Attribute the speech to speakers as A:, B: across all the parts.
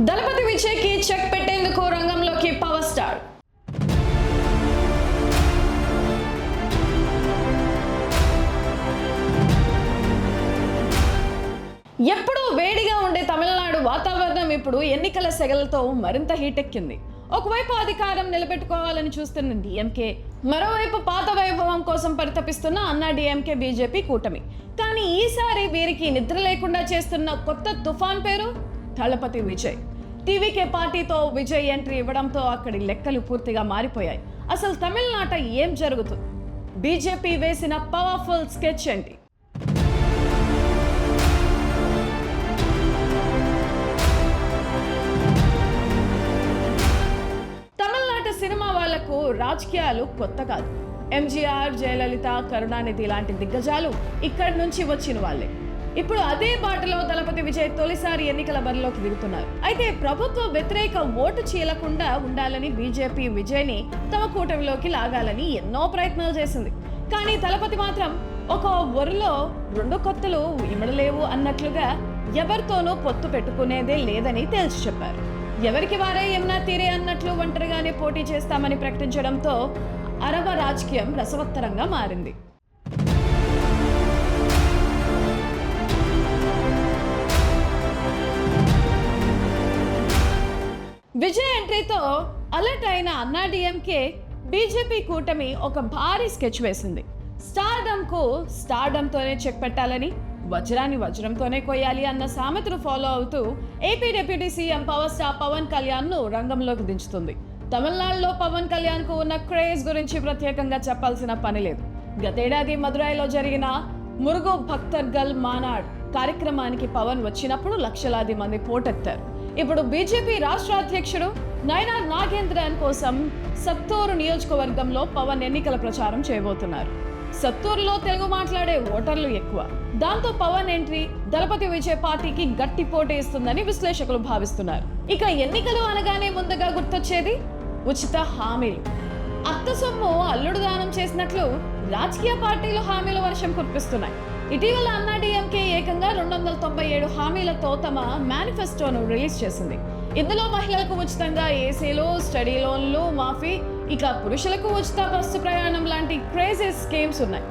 A: దళపతి విజయ్కి చెక్ పెట్టేందుకు రంగంలోకి పవర్ స్టార్. ఎప్పుడూ వేడిగా ఉండే తమిళనాడు వాతావరణం ఇప్పుడు ఎన్నికల సెగలతో మరింత హీటెక్కింది. ఒకవైపు అధికారం నిలబెట్టుకోవాలని చూస్తున్న డిఎంకే, మరోవైపు పాత వైభవం కోసం పరితపిస్తున్న అన్నా డిఎంకే బీజేపీ కూటమి. కానీ ఈసారి వీరికి నిద్ర లేకుండా చేస్తున్న కొత్త తుఫాన్ పేరు దళపతి విజయ్. టీవీకే పార్టీతో విజయ్ ఎంట్రీ ఇవ్వడంతో అక్కడి లెక్కలు పూర్తిగా మారిపోయాయి. అసలు తమిళనాట ఏం జరుగుతుంది? బీజేపీ వేసిన పవర్ఫుల్ స్కెచ్ ఏంటి? తమిళనాట సినిమా వాళ్లకు రాజకీయాలు కొత్త కాదు. ఎంజీఆర్, జయలలిత, కరుణానిధి లాంటి దిగ్గజాలు ఇక్కడి నుంచి వచ్చిన వాళ్ళే. ఇప్పుడు అదే బాటలో దళపతి విజయ్ తొలిసారి ఎన్నికల బరిలోకి దిగుతున్నారు. అయితే ప్రభుత్వ వ్యతిరేక ఓటు చీలకుండా ఉండాలని బీజేపీ విజయ్ని తమ కూటమిలోకి లాగాలని ఎన్నో ప్రయత్నాలు చేసింది. కానీ దళపతి మాత్రం ఒక ఒరిలో రెండు కొత్తలు ఇమడలేవు అన్నట్లుగా ఎవరితోనూ పొత్తు పెట్టుకునేదే లేదని తేల్చి చెప్పారు. ఎవరికి వారే యమునా తీరే అన్నట్లు ఒంటరిగానే పోటీ చేస్తామని ప్రకటించడంతో అరవ రాజకీయం రసవత్తరంగా మారింది. విజయ్ ఎంట్రీతో అలర్ట్ అయిన అన్నా డిఎంకే బీజేపీ కూటమి ఒక భారీ స్కెచ్ వేసింది. స్టార్డమ్కు స్టార్డమ్తోనే చెక్ పెట్టాలని, వజ్రాన్ని వజ్రంతోనే కొయ్యాలి అన్న సామెతను ఫాలో అవుతూ AP deputy CM power star Pawan కళ్యాణ్ను రంగంలోకి దించుతుంది. తమిళనాడులో పవన్ కళ్యాణ్కు ఉన్న క్రేజ్ గురించి ప్రత్యేకంగా చెప్పాల్సిన పని లేదు. గతేడాది మదురైలో జరిగిన మురుగు భక్తర్గల్ మానాడ్ కార్యక్రమానికి పవన్ వచ్చినప్పుడు లక్షలాది మంది పోటెత్తారు. ఇప్పుడు బీజేపీ రాష్ట్ర అధ్యక్షుడు నయనార్ నాగేంద్రన్ కోసం సత్తూరు నియోజకవర్గంలో పవన్ ఎన్నికల ప్రచారం చేయబోతున్నారు. సత్తూరులో తెలుగు మాట్లాడే ఓటర్లు ఎక్కువ. దాంతో పవన్ ఎంట్రీ దళపతి విజయ్ పార్టీకి గట్టి పోటీ ఇస్తుందని విశ్లేషకులు భావిస్తున్నారు. ఇక ఎన్నికలు అనగానే ముందుగా గుర్తొచ్చేది ఉచిత హామీలు. అత్త సొమ్ము అల్లుడు దానం చేసినట్లు రాజకీయ పార్టీలు హామీల వర్షం కురిపిస్తున్నాయి. ఇటీవల అన్నా డిఎంకే ఏకంగా 297 హామీలతో తమ మేనిఫెస్టోను రిలీజ్ చేసింది. ఇందులో మహిళలకు ఉచితంగా ఏసీలు, స్టడీ లోన్లు మాఫీ, ఇక పురుషులకు ఉచిత బస్సు ప్రయాణం లాంటి క్రేజీ స్కీమ్స్ ఉన్నాయి.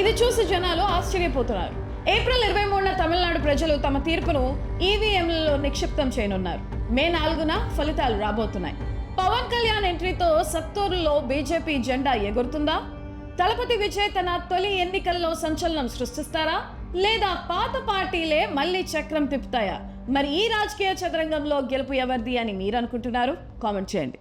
A: ఇది చూసి జనాలు ఆశ్చర్యపోతున్నారు. ఏప్రిల్ 23న తమిళనాడు ప్రజలు తమ తీర్పును ఈవీఎంలలో నిక్షిప్తం చేయనున్నారు. మే 4న ఫలితాలు రాబోతున్నాయి. పవన్ కళ్యాణ్ ఎంట్రీతో సత్తూరులో బీజేపీ జెండా ఎగురుతుందా? దళపతి విజయ్ తన తొలి ఎన్నికల్లో సంచలనం సృష్టిస్తారా, లేదా పాత పార్టీలే మళ్ళీ చక్రం తిప్పుతాయా? మరి ఈ రాజకీయ చదరంగంలో గెలుపు ఎవరిది అని మీరు అనుకుంటున్నారు? కామెంట్ చేయండి.